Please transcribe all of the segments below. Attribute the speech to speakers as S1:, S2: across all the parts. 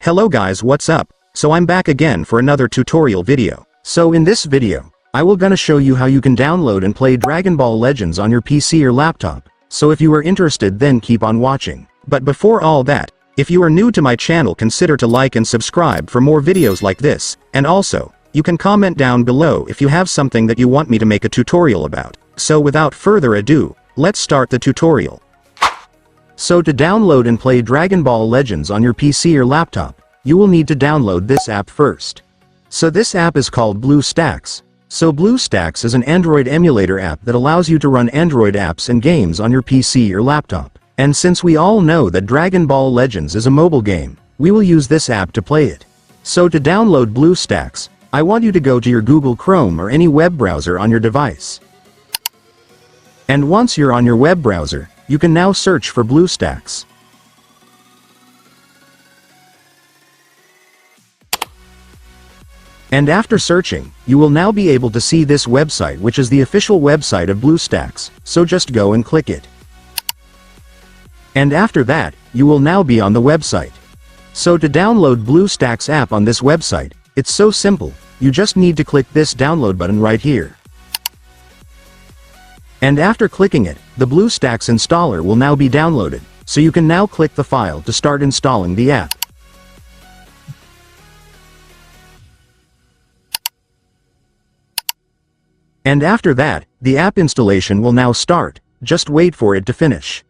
S1: Hello guys, what's up? So I'm back again for another tutorial video. So in this video, I will gonna show you how you can download and play Dragon Ball Legends on your PC or laptop. So if you are interested, then keep on watching. But before all that, if you are new to my channel, consider to like and subscribe for more videos like this, and also, you can comment down below if you have something that you want me to make a tutorial about. So without further ado, let's start the tutorial. So to download and play Dragon Ball Legends on your PC or laptop, you will need to download this app first. So this app is called Bluestacks. So Bluestacks is an Android emulator app that allows you to run Android apps and games on your PC or laptop. And since we all know that Dragon Ball Legends is a mobile game, we will use this app to play it. So to download Bluestacks, I want you to go to your Google Chrome or any web browser on your device. And once you're on your web browser, you can now search for Bluestacks. And after searching, you will now be able to see this website, which is the official website of Bluestacks, so just go and click it. And after that, you will now be on the website. So to download Bluestacks app on this website, it's so simple, you just need to click this download button right here. And after clicking it, the Bluestacks installer will now be downloaded, so you can now click the file to start installing the app. And after that, the app installation will now start, just wait for it to finish.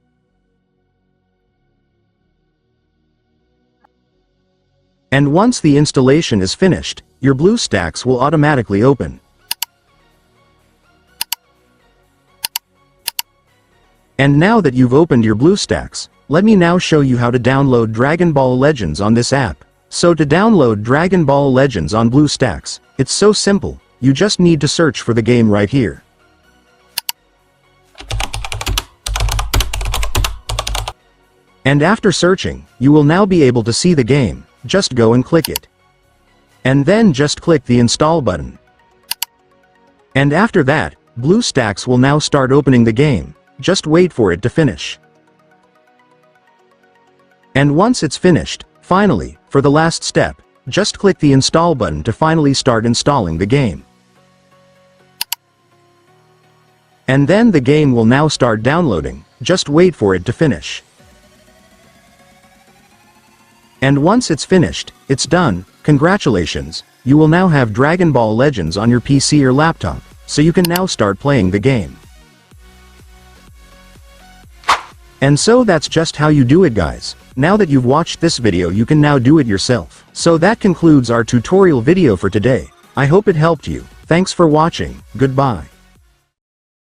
S1: And once the installation is finished, your Bluestacks will automatically open. And now that you've opened your Bluestacks, let me now show you how to download Dragon Ball Legends on this app. So to download Dragon Ball Legends on Bluestacks, it's so simple, you just need to search for the game right here. And after searching, you will now be able to see the game, just go and click it. And then just click the install button. And after that, Bluestacks will now start opening the game. Just wait for it to finish. And once it's finished, finally, for the last step, just click the install button to finally start installing the game. And then the game will now start downloading, just wait for it to finish. And once it's finished, it's done, congratulations, you will now have Dragon Ball Legends on your PC or laptop, so you can now start playing the game. And so that's just how you do it, guys. Now that you've watched this video, you can now do it yourself. So that concludes our tutorial video for today. I hope it helped you. Thanks for watching. Goodbye.